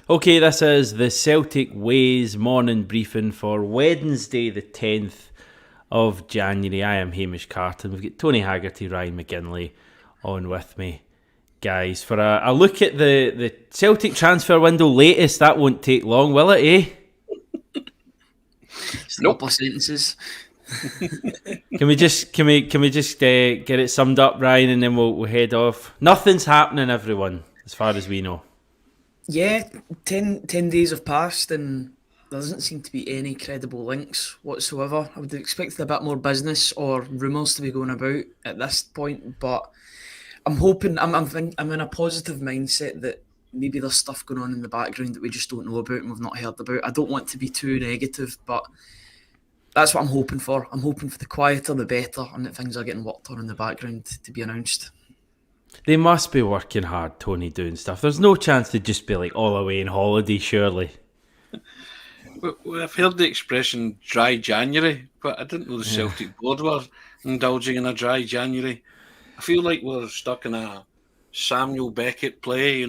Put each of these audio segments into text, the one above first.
Okay, this is the Celtic Ways morning briefing for Wednesday, the 10th of January. I am Hamish Carton. We've got Tony Haggerty, Ryan McGinley on with me, guys, for a look at the Celtic transfer window latest. That won't take long, will it, eh? Just a couple of sentences. Can we just get it summed up, Ryan, and then we'll head off? Nothing's happening, everyone, as far as we know. Yeah, 10 days have passed and there doesn't seem to be any credible links whatsoever. I would have expected a bit more business or rumours to be going about at this point, but I'm hoping, I'm in a positive mindset that maybe there's stuff going on in the background that we just don't know about and we've not heard about. I don't want to be too negative, but that's what I'm hoping for. I'm hoping for the quieter the better and that things are getting worked on in the background to be announced. They must be working hard, Tony, doing stuff. There's no chance to just be like all away on holiday, surely. Well, I've heard the expression dry January, but I didn't know the Celtic board were indulging in a dry January. I feel like we're stuck in a Samuel Beckett play,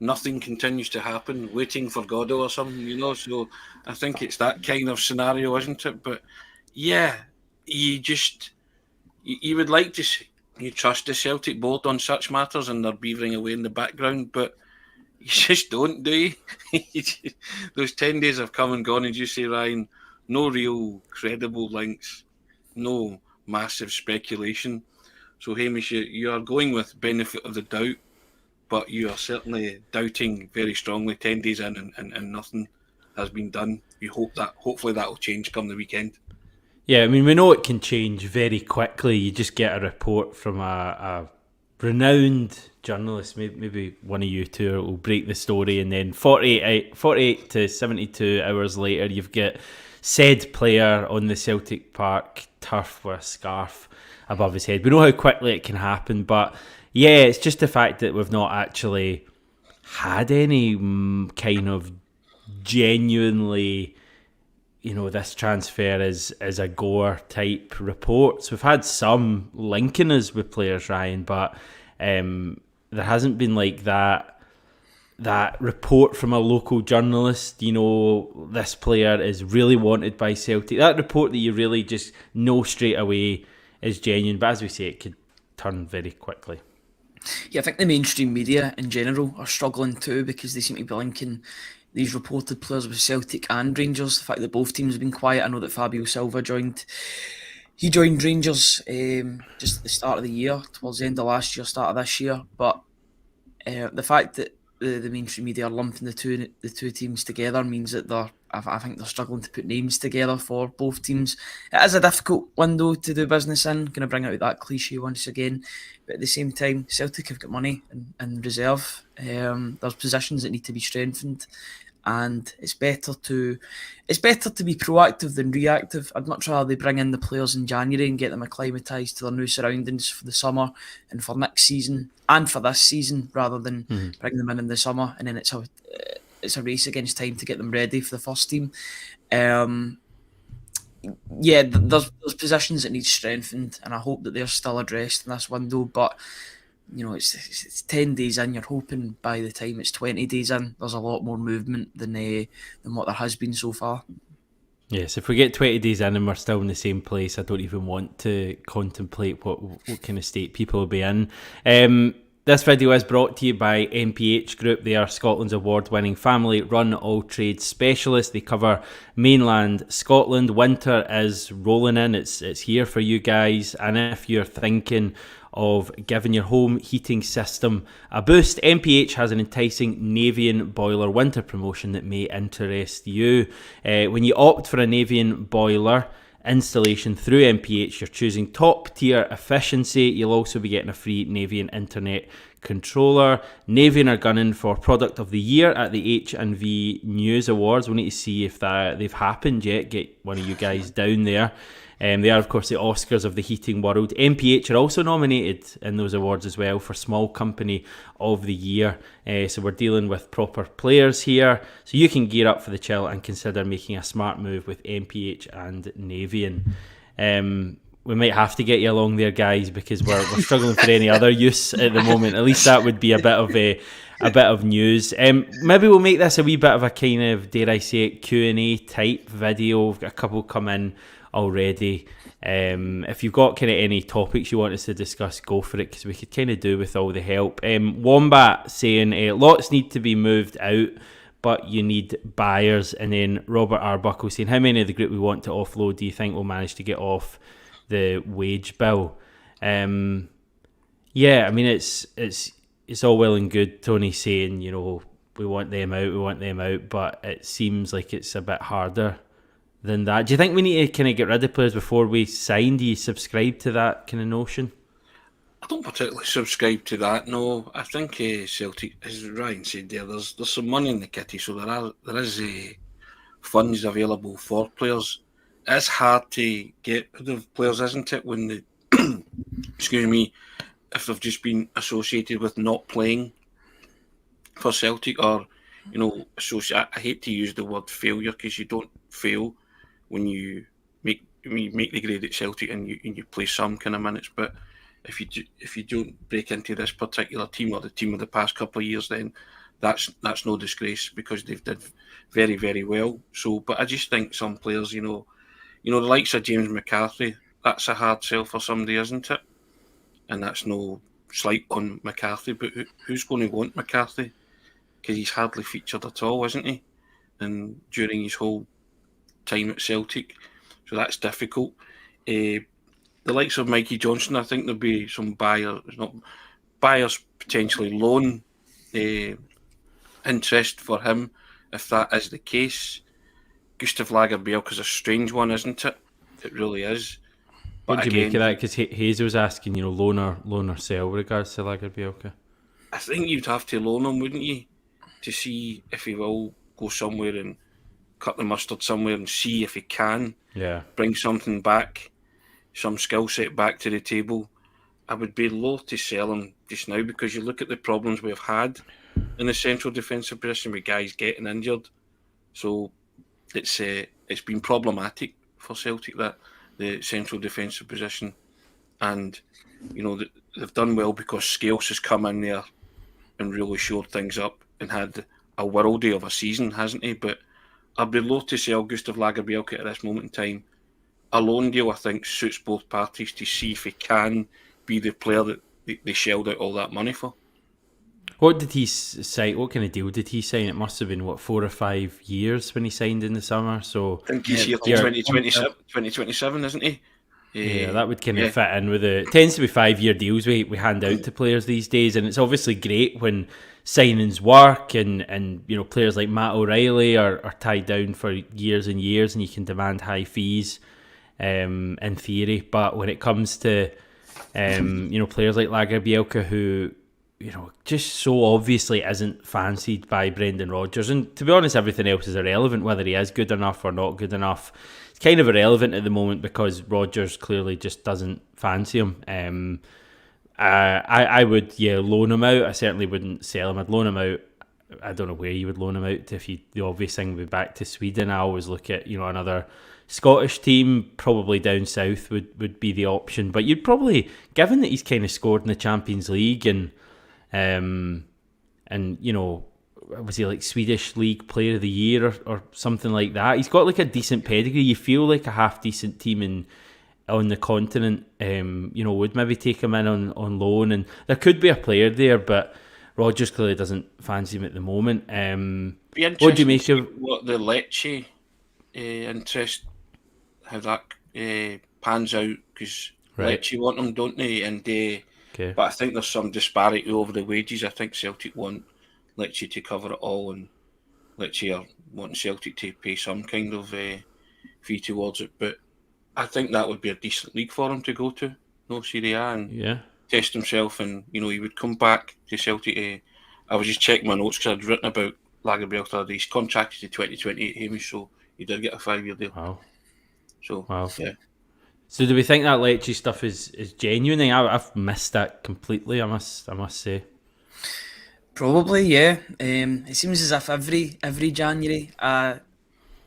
Nothing continues to happen, waiting for Godot or something, So I think it's that kind of scenario, isn't it? But yeah, you would like to see. You trust the Celtic board on such matters and they're beavering away in the background, but you just don't, do you? Those 10 days have come and gone, as you say, Ryan. No real credible links, no massive speculation. So, Hamish, you are going with benefit of the doubt, but you are certainly doubting very strongly 10 days in and nothing has been done. You hopefully that will change come the weekend. Yeah, I mean, we know it can change very quickly. You just get a report from a renowned journalist, maybe one of you two will break the story, and then 48 to 72 hours later, you've got said player on the Celtic Park turf with a scarf above his head. We know how quickly it can happen, but yeah, it's just the fact that we've not actually had any kind of genuinely... this transfer is a goer type reports. We've had some linking us with players, Ryan, but there hasn't been like that report from a local journalist, this player is really wanted by Celtic. That report that you really just know straight away is genuine, but as we say, it could turn very quickly. Yeah, I think the mainstream media in general are struggling too because they seem to be linking these reported players with Celtic and Rangers. The fact that both teams have been quiet. I know that Fabio Silva joined Rangers just at the start of the year, towards the end of last year, start of this year. But the fact that the mainstream media are lumping the two teams together means that I think they're struggling to put names together for both teams. It is a difficult window to do business in. Going to bring out that cliche once again, but at the same time, Celtic have got money in reserve. There's positions that need to be strengthened, and it's better to be proactive than reactive. I'd much rather they bring in the players in January and get them acclimatised to their new surroundings for the summer and for next season and for this season, rather than bring them in the summer and then it's a race against time to get them ready for the first team. There's positions that need strengthened, and I hope that they're still addressed in this window. But it's 10 days in. You're hoping by the time it's 20 days in, there's a lot more movement than what there has been so far. Yes, if we get 20 days in and we're still in the same place, I don't even want to contemplate what kind of state people will be in. This video is brought to you by MPH Group. They are Scotland's award-winning family-run all-trades specialist. They cover mainland Scotland. Winter is rolling in. It's here for you guys. And if you're thinking of giving your home heating system a boost, MPH has an enticing Navien Boiler Winter Promotion that may interest you. When you opt for a Navien Boiler installation through MPH, you're choosing top tier efficiency. You'll also be getting a free Navien Internet Controller. Navien are gunning for Product of the Year at the H&V News Awards. We'll need to see if they've happened yet. Get one of you guys down there. They are, of course, the Oscars of the heating world. MPH are also nominated in those awards as well for Small Company of the Year. So we're dealing with proper players here. So you can gear up for the chill and consider making a smart move with MPH and Navien. We might have to get you along there, guys, because we're struggling for any other use at the moment. At least that would be a bit of a bit of news. Maybe we'll make this a wee bit of a kind of, dare I say it, Q&A type video. We've got a couple come in already. If you've got kind of any topics you want us to discuss, go for it, because we could kind of do with all the help. Wombat saying lots need to be moved out, but you need buyers. And then Robert Arbuckle saying, how many of the group we want to offload do you think will manage to get off the wage bill? Yeah, I mean, it's all well and good, Tony, saying, you know, we want them out, but it seems like it's a bit harder than that. Do you think we need to kind of get rid of players before we sign? Do you subscribe to that kind of notion? I don't particularly subscribe to that, no. I think Celtic, as Ryan said there, there's some money in the kitty, so there is funds available for players. It's hard to get rid of players, isn't it, when they, excuse me, if they've just been associated with not playing for Celtic, or, you know, I hate to use the word failure, because you don't fail when you make the grade at Celtic and you play some kind of minutes, but if you don't break into this particular team or the team of the past couple of years, then that's no disgrace, because they've did very, very well. So, but I just think some players, you know, the likes of James McCarthy, that's a hard sell for somebody, isn't it? And that's no slight on McCarthy, but who's going to want McCarthy? Because he's hardly featured at all, isn't he? And during his whole time at Celtic, so that's difficult. The likes of Mikey Johnson, I think there'll be some buyers potentially loan interest for him, if that is the case. Gustav Lagerbielke is a strange one, isn't it? It really is. What do you make of that? Because Hazel's asking, you know, loan or sell with regards to Lagerbielke. I think you'd have to loan him, wouldn't you, to see if he will go somewhere and cut the mustard somewhere and see if he can bring something back, some skill set back to the table. I would be loath to sell him just now, because you look at the problems we've had in the central defensive position with guys getting injured. So it's been problematic for Celtic, that the central defensive position, and you know they've done well because Scales has come in there and really showed things up and had a worldie of a season, hasn't he? But I'd be loath to sell Gustav Lagerbielke at this moment in time. A loan deal, I think, suits both parties to see if he can be the player that they shelled out all that money for. What did he sign? What kind of deal did he sign? It must have been, 4 or 5 years when he signed in the summer. So I think he's here till 2027, isn't he? Yeah, that would kind of fit in with it. Tends to be 5-year deals we hand out to players these days, and it's obviously great when signings work and you know, players like Matt O'Reilly are tied down for years and years, and you can demand high fees in theory. But when it comes to you know, players like Lagerbielke, who, you know, just so obviously isn't fancied by Brendan Rodgers, and to be honest, everything else is irrelevant, whether he is good enough or not good enough. It's kind of irrelevant at the moment because Rodgers clearly just doesn't fancy him. I would loan him out. I certainly wouldn't sell him. I'd loan him out. I don't know where you would loan him out to. If the obvious thing would be back to Sweden. I always look at, you know, another Scottish team, probably down south would be the option. But you'd probably, given that he's kind of scored in the Champions League and you know, was he like Swedish League Player of the Year or something like that? He's got like a decent pedigree. You feel like a half decent team on the continent, you know, would maybe take him in on loan, and there could be a player there, but Rodgers clearly doesn't fancy him at the moment. What do you make of what the Lecce interest, how that pans out? Because Lecce want him, don't they? And but I think there's some disparity over the wages. I think Celtic want Lecce to cover it all, and Lecce are wanting Celtic to pay some kind of fee towards it. But I think that would be a decent league for him to go to, no Serie A, and test himself. And you know, he would come back to Celtic. I was just checking my notes because I'd written about Lagerbielke. He's contracted to 2028, Hamish, so he did get a 5-year deal. Wow. So yeah. So do we think that Lecce stuff is genuine? I've missed that completely, I must say. Probably, yeah. It seems as if every January a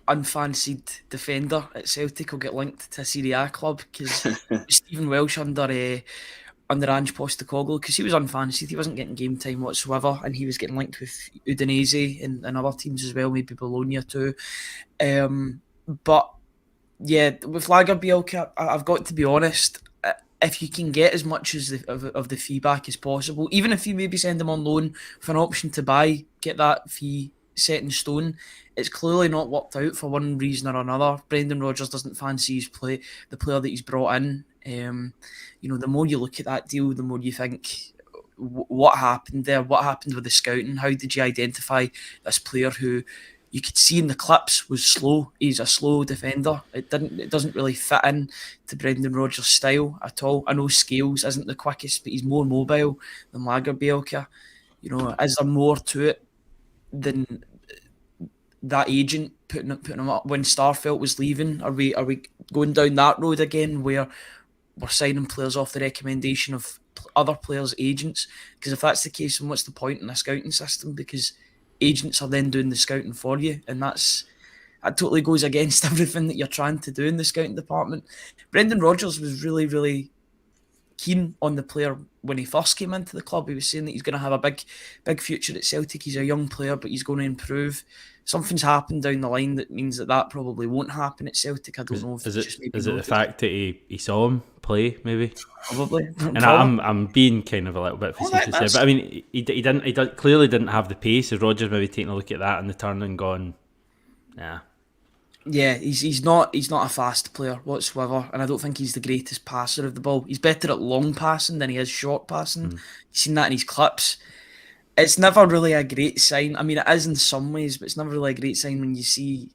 unfancied defender at Celtic will get linked to a Serie A club, because Stephen Welsh under under Ange Postecoglou, because he was unfancied. He wasn't getting game time whatsoever, and he was getting linked with Udinese and other teams as well, maybe Bologna too. But yeah, with Lagerbielke, I've got to be honest. If you can get as much as of the fee back as possible, even if you maybe send him on loan with an option to buy, get that fee set in stone. It's clearly not worked out for one reason or another. Brendan Rodgers doesn't fancy the player that he's brought in. The more you look at that deal, the more you think, what happened there? What happened with the scouting? How did you identify this player who you could see in the clips was slow? He's a slow defender. It doesn't really fit in to Brendan Rodgers' style at all. I know Scales isn't the quickest, but he's more mobile than Lagerbielke. Is there more to it than that agent putting him up when Starfelt was leaving? Are we going down that road again where we're signing players off the recommendation of other players' agents? Because if that's the case, then what's the point in a scouting system? Because agents are then doing the scouting for you, and that totally goes against everything that you're trying to do in the scouting department. Brendan Rodgers was really, really keen on the player when he first came into the club. He was saying that he's going to have a big future at Celtic. He's a young player, but he's going to improve. Something's happened down the line that means that probably won't happen at Celtic. I don't know if is it's just maybe it the fact that he saw him play, maybe? Probably. And I'm being kind of a little bit facetious there, but I mean, he clearly didn't have the pace. Is Rodgers maybe taking a look at that in the turn and gone, yeah. Yeah, he's not a fast player whatsoever, and I don't think he's the greatest passer of the ball. He's better at long passing than he is short passing. You've seen that in his clips. It's never really a great sign. I mean, it is in some ways, but it's never really a great sign when you see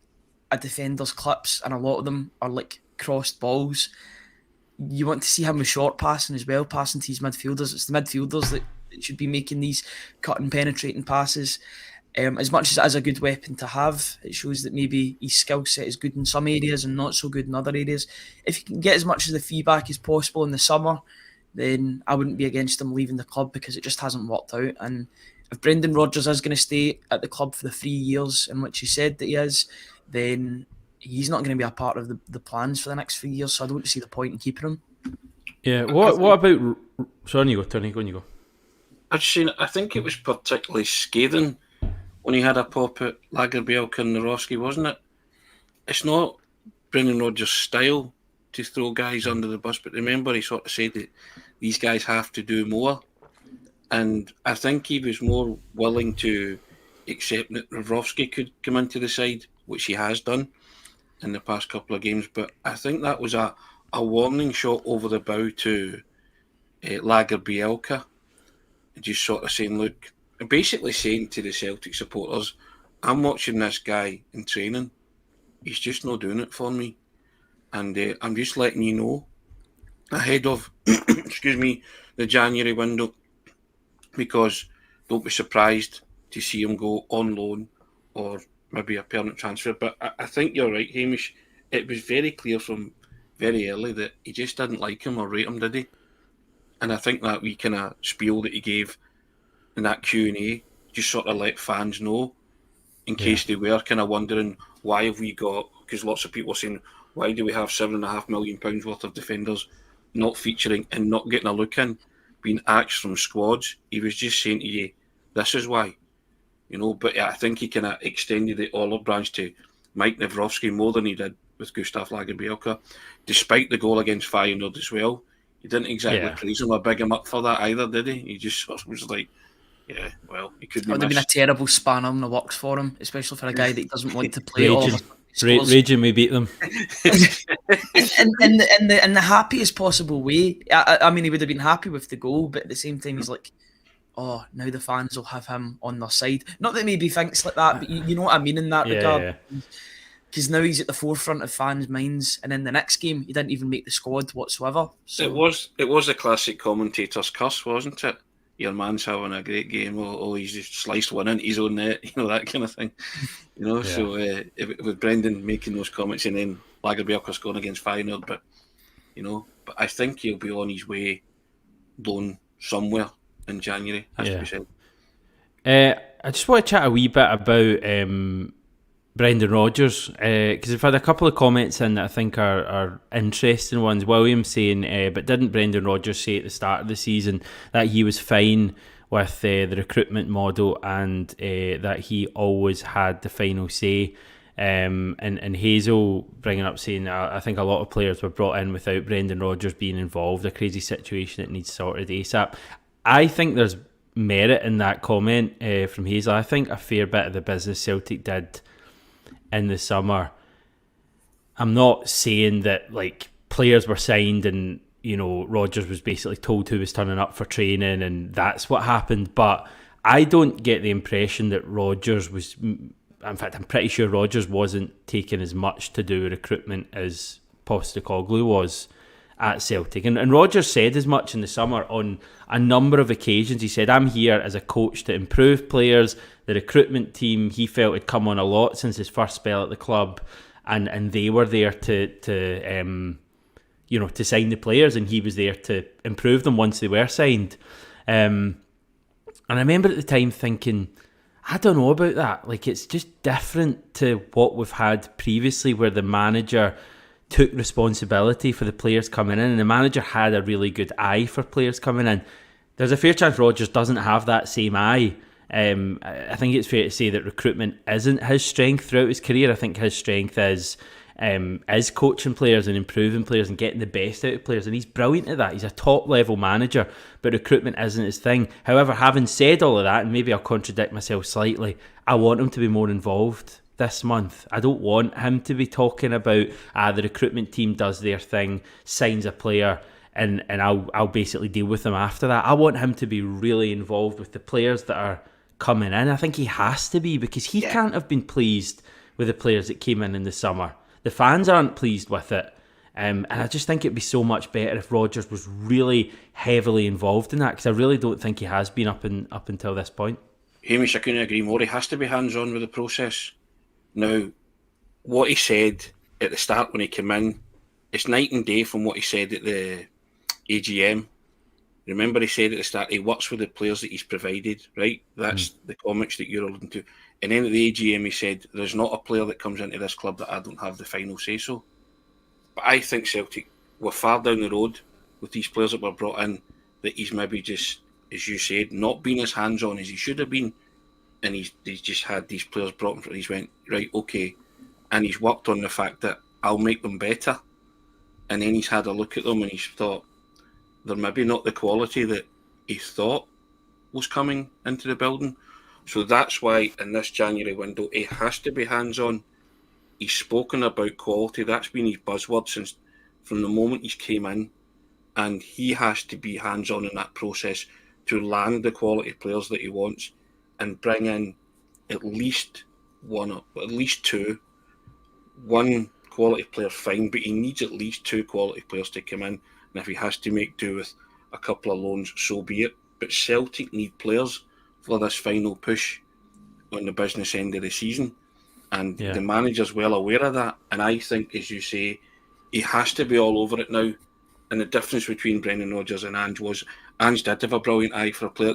a defender's clips, and a lot of them are like crossed balls. You want to see him with short passing as well, passing to his midfielders. It's the midfielders that should be making these cut and penetrating passes. As much as it is a good weapon to have, it shows that maybe his skill set is good in some areas and not so good in other areas. If you can get as much of the feedback as possible in the summer, then I wouldn't be against him leaving the club, because it just hasn't worked out. And if Brendan Rodgers is going to stay at the club for the 3 years in which he said that he is, then he's not going to be a part of the plans for the next 3 years. So I don't see the point in keeping him. Yeah. What about? Sorry, you go, Tony. Go on, you go. I think it was particularly scathing when he had a pop at Lagerbielke and Narowski, wasn't it? It's not Brendan Rodgers' style to throw guys under the bus, but remember he sort of said that these guys have to do more. And I think he was more willing to accept that Rivrovsky could come into the side, which he has done in the past couple of games. But I think that was a warning shot over the bow to Lagerbielke, just sort of saying, look, basically saying to the Celtic supporters, I'm watching this guy in training. He's just not doing it for me. And I'm just letting you know ahead of, the January window, because don't be surprised to see him go on loan or maybe a permanent transfer. But I think you're right, Hamish. It was very clear from very early that he just didn't like him or rate him, did he? And I think that wee kind of spiel that he gave in that Q&A just sort of let fans know, in case they were kind of wondering, why have we got, because lots of people were saying, why do we have £7.5 million worth of defenders not featuring and not getting a look in, being axed from squads? He was just saying to you, this is why. But I think he kind of extended the olive branch to Mike Navrovsky more than he did with Gustav Lagerbielke, despite the goal against Feyenoord as well. He didn't exactly praise him or big him up for that either, did he? He just sort of was like, yeah, well, he couldn't. It would have been a terrible spanner in the works for him, especially for a guy that doesn't want to play Raging, we beat them. in the happiest possible way. I mean, he would have been happy with the goal, but at the same time, he's like, oh, now the fans will have him on their side. Not that maybe he thinks like that, but you know what I mean in that regard. Because now he's at the forefront of fans' minds, and in the next game, he didn't even make the squad whatsoever. So it was a classic commentator's curse, wasn't it? Your man's having a great game, he's just sliced one into his own net, that kind of thing. So with Brendan making those comments and then Lagerbielke scoring against Feyenoord, but I think he'll be on his way loan somewhere in January, has to be said. I just want to chat a wee bit about Brendan Rodgers, because I've had a couple of comments in that I think are interesting ones. William saying, but didn't Brendan Rodgers say at the start of the season that he was fine with the recruitment model and that he always had the final say? And Hazel bringing up saying, I think a lot of players were brought in without Brendan Rodgers being involved, a crazy situation that needs sorted ASAP. I think there's merit in that comment from Hazel. I think a fair bit of the business Celtic did in the summer, I'm not saying that like players were signed and Rodgers was basically told who was turning up for training and that's what happened, but I don't get the impression that Rodgers was, in fact I'm pretty sure Rodgers wasn't taking as much to do with recruitment as Postecoglou was at Celtic, and Rodgers said as much in the summer on a number of occasions. He said, I'm here as a coach to improve players. The recruitment team, he felt, had come on a lot since his first spell at the club, and they were there to sign the players, and he was there to improve them once they were signed. And I remember at the time thinking, I don't know about that. Like, it's just different to what we've had previously, where the manager took responsibility for the players coming in, and the manager had a really good eye for players coming in. There's a fair chance Rodgers doesn't have that same eye. I think it's fair to say that recruitment isn't his strength throughout his career. I think his strength is coaching players and improving players and getting the best out of players, and he's brilliant at that. He's a top level manager, but recruitment isn't his thing. However, having said all of that, and maybe I'll contradict myself slightly, I want him to be more involved this month. I don't want him to be talking about the recruitment team does their thing, signs a player, and I'll basically deal with them after that. I want him to be really involved with the players that are coming in. I think he has to be, because he can't have been pleased with the players that came in the summer. The fans aren't pleased with it. And I just think it'd be so much better if Rodgers was really heavily involved in that, because I really don't think he has been up until this point. Hamish, I couldn't agree more. He has to be hands-on with the process. Now, what he said at the start when he came in, it's night and day from what he said at the AGM. Remember, he said at the start he works with the players that he's provided, right? That's the comments that you're alluding to. And then at the AGM he said, there's not a player that comes into this club that I don't have the final say-so. But I think Celtic were far down the road with these players that were brought in, that he's maybe just, as you said, not been as hands-on as he should have been. And he's just had these players brought in for it. He's went, right, okay. And he's worked on the fact that I'll make them better. And then he's had a look at them and he's thought, they're maybe not the quality that he thought was coming into the building. So that's why in this January window, he has to be hands-on. He's spoken about quality. That's been his buzzword since from the moment he's came in. And he has to be hands-on in that process to land the quality players that he wants and bring in at least one or at least two. One quality player, fine, but he needs at least two quality players to come in. And if he has to make do with a couple of loans, so be it. But Celtic need players for this final push on the business end of the season. And the manager's well aware of that. And I think, as you say, he has to be all over it now. And the difference between Brendan Rodgers and Ange was, Ange did have a brilliant eye for a player.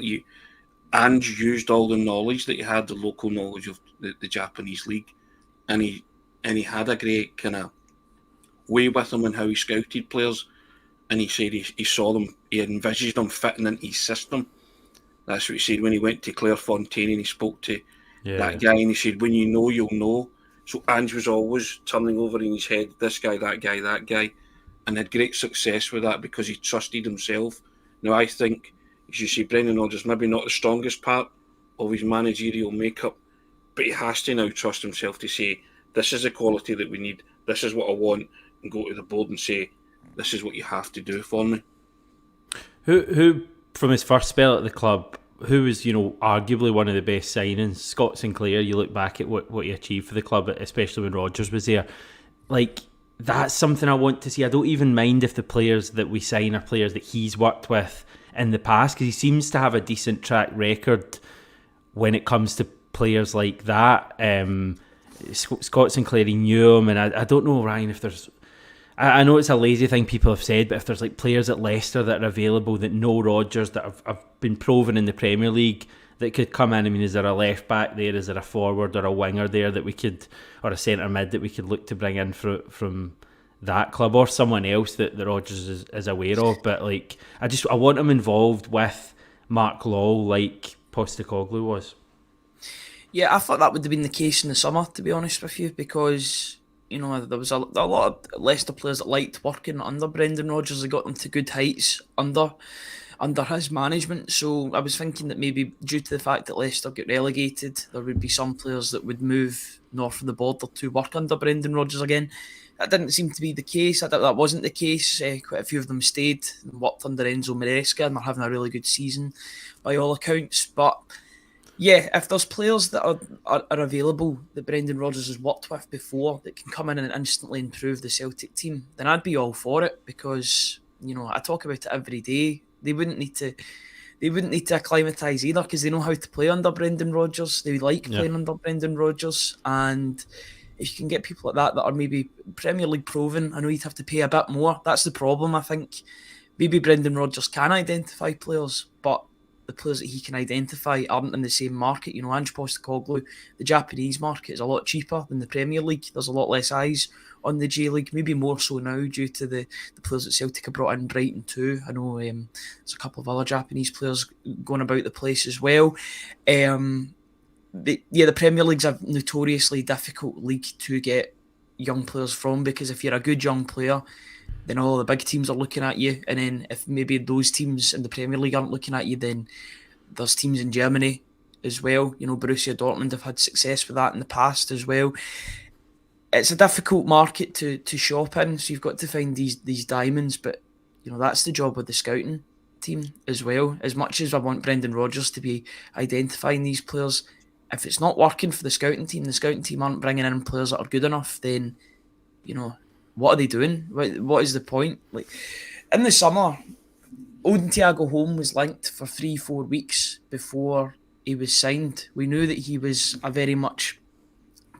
Ange used all the knowledge that he had, the local knowledge of the Japanese league. And he had a great kind of way with him and how he scouted players. And he said he saw them, he envisaged them fitting into his system. That's what he said when he went to Clairefontaine and he spoke to that guy, and he said, when you know, you'll know. So Ange was always turning over in his head, this guy, that guy, and had great success with that because he trusted himself. Now, I think, as you say, Brendan Rodgers maybe not the strongest part of his managerial makeup, but he has to now trust himself to say, this is the quality that we need, this is what I want, and go to the board and say, this is what you have to do for me. Who from his first spell at the club, who was, arguably one of the best signings? Scott Sinclair, you look back at what he achieved for the club, especially when Rodgers was there. Like, that's something I want to see. I don't even mind if the players that we sign are players that he's worked with in the past, because he seems to have a decent track record when it comes to players like that. Scott Sinclair, he knew him, and I don't know, Ryan, if there's... I know it's a lazy thing people have said, but if there's like players at Leicester that are available that know Rodgers, that have been proven in the Premier League, that could come in? I mean, is there a left back there? Is there a forward or a winger there that we could, or a centre mid that we could look to bring in from that club, or someone else that Rodgers is aware of? But like, I want him involved with Mark Law like Postecoglou was. Yeah, I thought that would have been the case in the summer, to be honest with you, because there was a lot of Leicester players that liked working under Brendan Rodgers. They got them to good heights under his management. So I was thinking that maybe due to the fact that Leicester get relegated, there would be some players that would move north of the border to work under Brendan Rodgers again. That didn't seem to be the case. That wasn't the case. Quite a few of them stayed and worked under Enzo Maresca, and they're having a really good season by all accounts. But yeah, if there's players that are available that Brendan Rodgers has worked with before that can come in and instantly improve the Celtic team, then I'd be all for it, because I talk about it every day. They wouldn't need to acclimatise either, because they know how to play under Brendan Rodgers. They like playing under Brendan Rodgers, and if you can get people like that are maybe Premier League proven, I know you'd have to pay a bit more. That's the problem, I think. Maybe Brendan Rodgers can identify players, but the players that he can identify aren't in the same market. Ange Postecoglou, the Japanese market is a lot cheaper than the Premier League. There's a lot less eyes on the J League, maybe more so now due to the players that Celtic have brought in, Brighton too. I know there's a couple of other Japanese players going about the place as well. The Premier League's a notoriously difficult league to get young players from, because if you're a good young player, then all the big teams are looking at you, and then if maybe those teams in the Premier League aren't looking at you, then there's teams in Germany as well. Borussia Dortmund have had success with that in the past as well. It's a difficult market to shop in, so you've got to find these diamonds, but that's the job of the scouting team as well. As much as I want Brendan Rodgers to be identifying these players, if it's not working for the scouting team aren't bringing in players that are good enough, then what are they doing? What is the point? Like, in the summer, Odin Thiago Holm was linked for 3-4 weeks before he was signed. We knew that he was a very much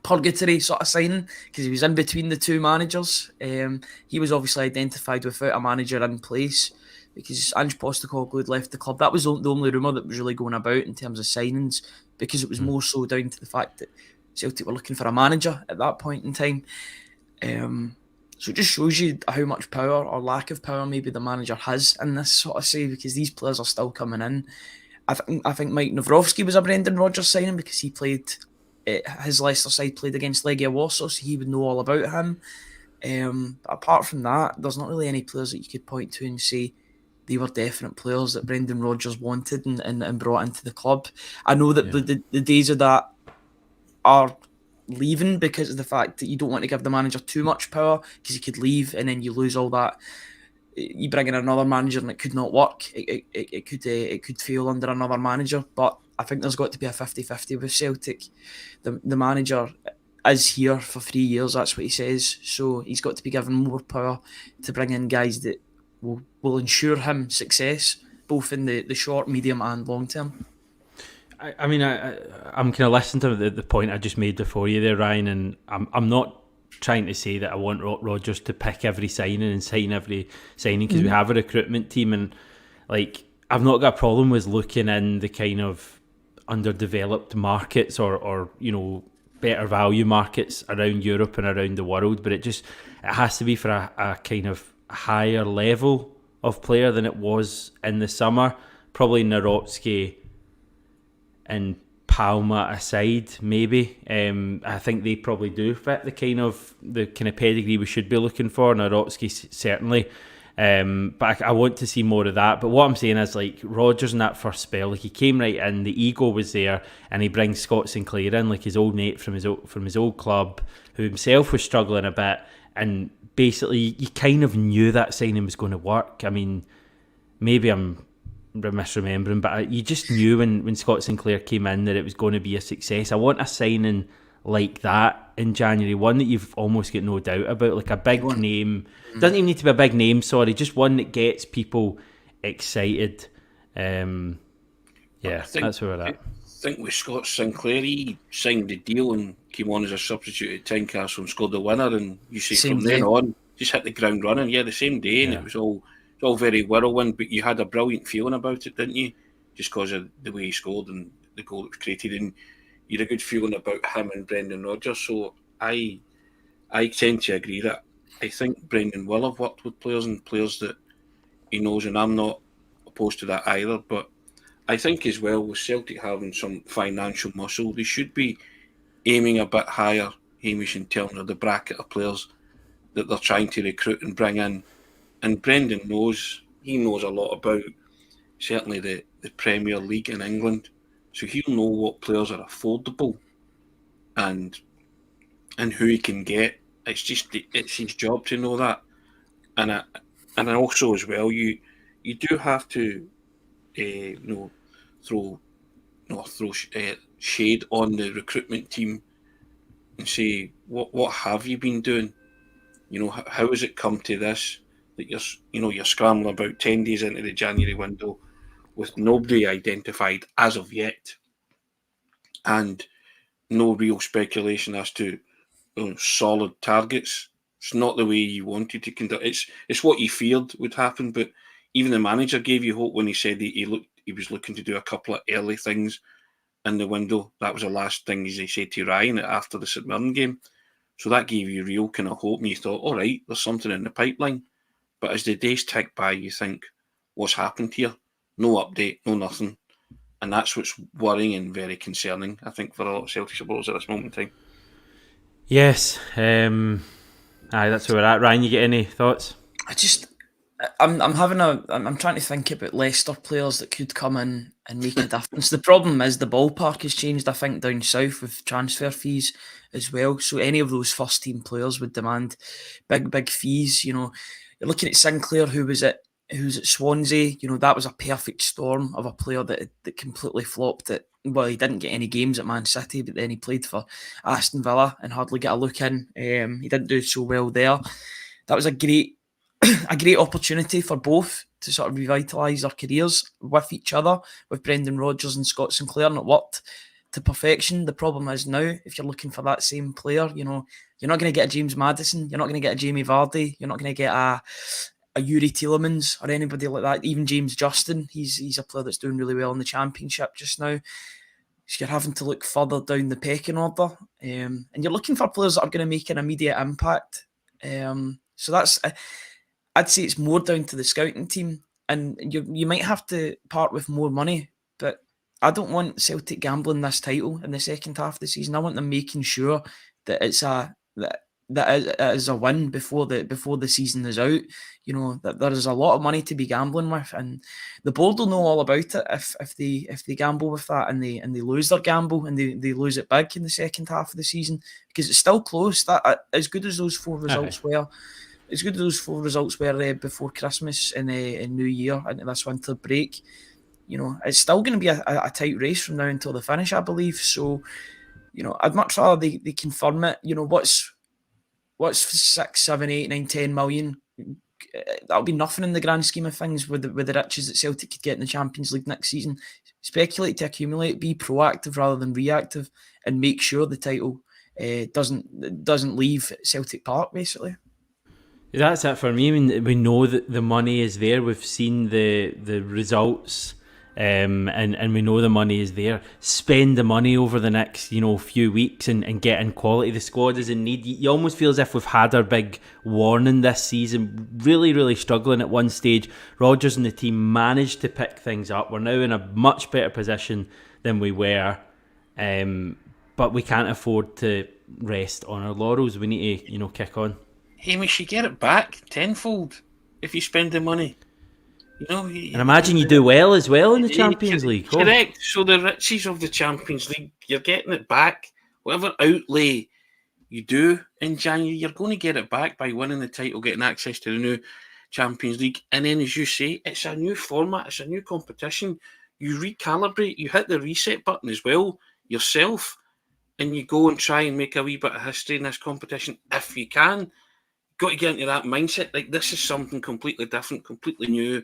purgatory sort of signing, because he was in between the two managers. He was obviously identified without a manager in place, because Ange Postecoglou had left the club. That was the only rumour that was really going about in terms of signings, because it was more so down to the fact that Celtic were looking for a manager at that point in time. So it just shows you how much power or lack of power maybe the manager has in this sort of say, because these players are still coming in. I think Mike Nawrowski was a Brendan Rodgers signing, because he played, his Leicester side played against Legia Warsaw, so he would know all about him. But apart from that, there's not really any players that you could point to and say they were definite players that Brendan Rodgers wanted and brought into the club. I know that the days of that are leaving, because of the fact that you don't want to give the manager too much power, because he could leave and then you lose all that. You bring in another manager and it could not work. It could fail under another manager. But I think there's got to be a 50-50 with Celtic. The manager is here for 3 years, that's what he says. So he's got to be given more power to bring in guys that will ensure him success, both in the short, medium and long term. I mean, I'm kind of listening to the point I just made before you there, Ryan, and I'm not trying to say that I want Rodgers to pick every signing and sign every signing, because we have a recruitment team, and like, I've not got a problem with looking in the kind of underdeveloped markets or better value markets around Europe and around the world, but it has to be for a kind of higher level of player than it was in the summer. Probably Nawrowski and Palma aside, maybe. I think they probably do fit the kind of pedigree we should be looking for. Nawrowski certainly, but I want to see more of that. But what I'm saying is, like, Rodgers in that first spell, like, he came right in, the ego was there, and he brings Scott Sinclair in, like his old mate from his old club, who himself was struggling a bit, and basically you kind of knew that signing was going to work. I mean, maybe I'm misremembering, but you just knew when Scott Sinclair came in that it was going to be a success. I want a signing like that in January, one that you've almost got no doubt about, like a big name. Doesn't even need to be a big name, sorry, just one that gets people excited. That's where we're at. I think with Scott Sinclair, he signed the deal and came on as a substitute at Tynecastle and scored the winner, and you see Same from day. then on just hit the ground running. Yeah, the same day, and it was all very whirlwind, but you had a brilliant feeling about it, didn't you? Just because of the way he scored and the goal that was created, and you had a good feeling about him and Brendan Rodgers. So I tend to agree that I think Brendan will have worked with players and players that he knows, and I'm not opposed to that either. But I think as well, with Celtic having some financial muscle, they should be aiming a bit higher, Hamish, in terms of the bracket of players that they're trying to recruit and bring in. And Brendan knows a lot about certainly the Premier League in England, so he'll know what players are affordable and who he can get. It's his job to know that, and also as well, you do have to throw shade on the recruitment team and say what have you been doing? How has it come to this that you're scrambling about 10 days into the January window with nobody identified as of yet, and no real speculation as to solid targets. It's not the way you wanted to conduct. It's what you feared would happen. But even the manager gave you hope when he said he was looking to do a couple of early things in the window. That was the last thing he said to Ryan after the St Mirren game. So that gave you real kind of hope, and you thought, all right, there's something in the pipeline. But as the days tick by, you think, what's happened here? No update, no nothing. And that's what's worrying and very concerning, I think, for a lot of Celtic supporters at this moment in time. Yes. That's where we're at. Ryan, you get any thoughts? I'm trying to think about Leicester players that could come in and make a difference. The problem is the ballpark has changed, I think, down south with transfer fees as well. So any of those first team players would demand big fees. You're looking at Sinclair, who was at Swansea. That was a perfect storm of a player that completely flopped it. Well, he didn't get any games at Man City, but then he played for Aston Villa and hardly got a look in. He didn't do so well there. That was a great opportunity for both to sort of revitalise their careers with each other, with Brendan Rodgers and Scott Sinclair, and it worked to perfection. The problem is now, if you're looking for that same player, you're not going to get a James Maddison, you're not going to get a Jamie Vardy, you're not going to get a Yuri Tielemans or anybody like that. Even James Justin, he's a player that's doing really well in the Championship just now. So you're having to look further down the pecking order, and you're looking for players that are going to make an immediate impact. So that's... I'd say it's more down to the scouting team, and you might have to part with more money, but I don't want Celtic gambling this title in the second half of the season. I want them making sure that it is a win before the season is out. That there is a lot of money to be gambling with, and the board will know all about it if they gamble with that and they lose their gamble and they lose it big in the second half of the season, because it's still close. That as good as those four results were. It's good those four results were before Christmas and New Year into this winter break. It's still going to be a tight race from now until the finish, I believe. So, I'd much rather they confirm it. What's 6, 7, 8, 9, 10 million? That'll be nothing in the grand scheme of things with the riches that Celtic could get in the Champions League next season. Speculate to accumulate, be proactive rather than reactive, and make sure the title doesn't leave Celtic Park, basically. That's it for me. I mean, we know that the money is there. We've seen the results, and we know the money is there. Spend the money over the next few weeks and get in quality. The squad is in need. You almost feel as if we've had our big warning this season. Really, really struggling at one stage. Rodgers and the team managed to pick things up. We're now in a much better position than we were, but we can't afford to rest on our laurels. We need to kick on. Hamish, you get it back tenfold if you spend the money. And imagine you do well as well in the Champions League. Correct. So the riches of the Champions League, you're getting it back. Whatever outlay you do in January, you're going to get it back by winning the title, getting access to the new Champions League. And then, as you say, it's a new format, it's a new competition. You recalibrate, you hit the reset button as well yourself, and you go and try and make a wee bit of history in this competition if you can. Got to get into that mindset. Like, this is something completely different, completely new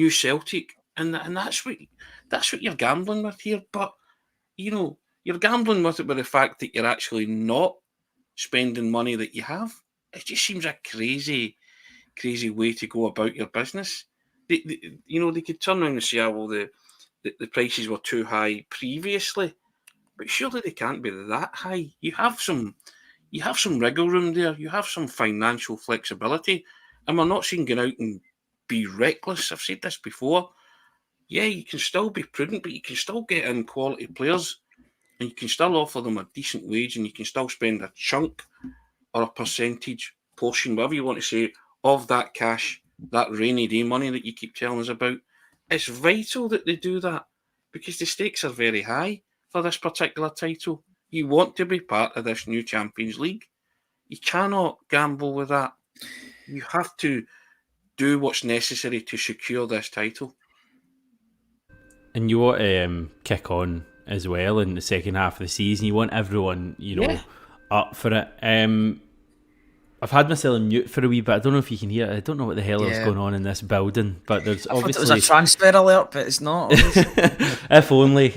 Celtic, and that's what you're gambling with here. But you're gambling with it with the fact that you're actually not spending money that you have. It just seems a crazy way to go about your business. They could turn around and say, well, the the prices were too high previously, but surely they can't be that high. You have some wriggle room there. You have some financial flexibility, and we're not saying go out and be reckless. I've said this before. Yeah, you can still be prudent, but you can still get in quality players, and you can still offer them a decent wage, and you can still spend a chunk or a percentage portion, whatever you want to say, of that cash, that rainy day money that you keep telling us about. It's vital that they do that because the stakes are very high for this particular title. You want to be part of this new Champions League. You cannot gamble with that. You have to do what's necessary to secure this title. And you want to kick on as well in the second half of the season. You want everyone, up for it. I've had myself on mute for a wee bit. I don't know if you can hear it. I don't know what the hell is going on in this building, but there's obviously... it was a transfer alert, but it's not. If only.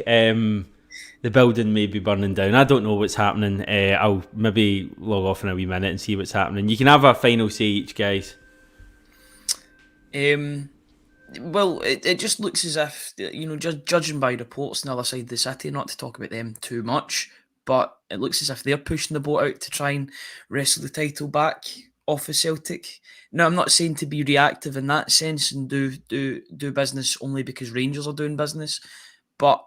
The building may be burning down. I don't know what's happening. I'll maybe log off in a wee minute and see what's happening. You can have a final say each, guys. Well, it just looks as if, judging by reports on the other side of the city, not to talk about them too much, but it looks as if they're pushing the boat out to try and wrestle the title back off of Celtic. Now, I'm not saying to be reactive in that sense and do business only because Rangers are doing business, but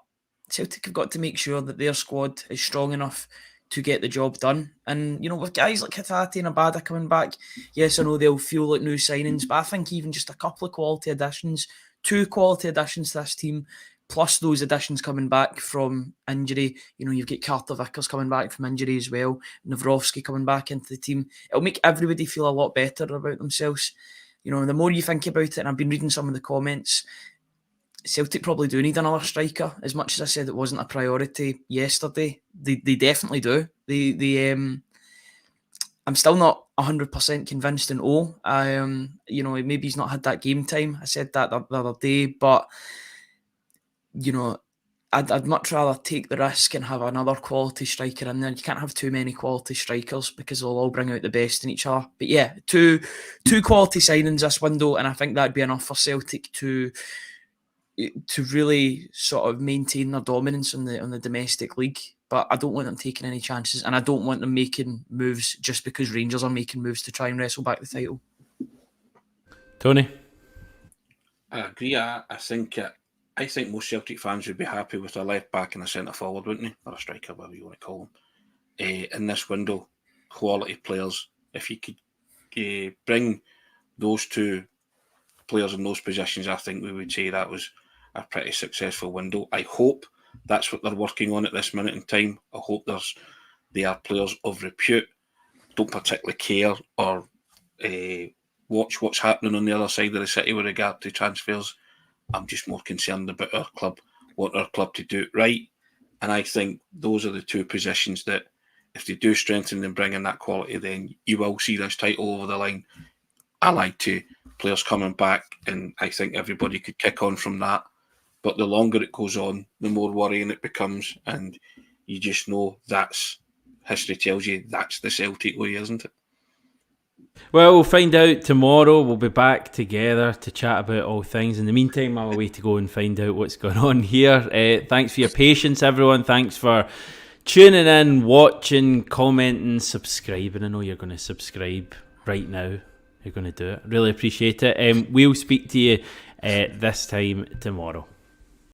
Celtic have got to make sure that their squad is strong enough to get the job done. And, with guys like Hatate and Abada coming back, yes, I know they'll feel like new signings, but I think even just a couple of quality additions, 2 quality additions to this team, plus those additions coming back from injury. You've got Carter Vickers coming back from injury as well, Nawrowski coming back into the team. It'll make everybody feel a lot better about themselves. The more you think about it, and I've been reading some of the comments, Celtic probably do need another striker. As much as I said it wasn't a priority yesterday, they definitely do. I'm still not 100% convinced in O. Maybe he's not had that game time. I said that the other day, but I'd much rather take the risk and have another quality striker in there. You can't have too many quality strikers because they'll all bring out the best in each other. But yeah, two quality signings this window, and I think that'd be enough for Celtic to really sort of maintain their dominance on the domestic league. But I don't want them taking any chances, and I don't want them making moves just because Rangers are making moves to try and wrestle back the title. Tony? I agree. I think most Celtic fans would be happy with a left back and a centre forward, wouldn't they? Or a striker, whatever you want to call them. In this window, quality players. If you could bring those 2 players in those positions, I think we would say that was a pretty successful window. I hope that's what they're working on at this minute in time. I hope they are players of repute. Don't particularly care or watch what's happening on the other side of the city with regard to transfers. I'm just more concerned about our club, want our club to do it right. And I think those are the 2 positions that if they do strengthen and bring in that quality, then you will see this title over the line. I like to players coming back, and I think everybody could kick on from that. But the longer it goes on, the more worrying it becomes, and you just know history tells you that's the Celtic way, isn't it? Well, we'll find out tomorrow. We'll be back together to chat about all things. In the meantime, I'm away to go and find out what's going on here. Thanks for your patience, everyone. Thanks for tuning in, watching, commenting, subscribing. I know you're going to subscribe right now. You're going to do it. Really appreciate it. We'll speak to you this time tomorrow.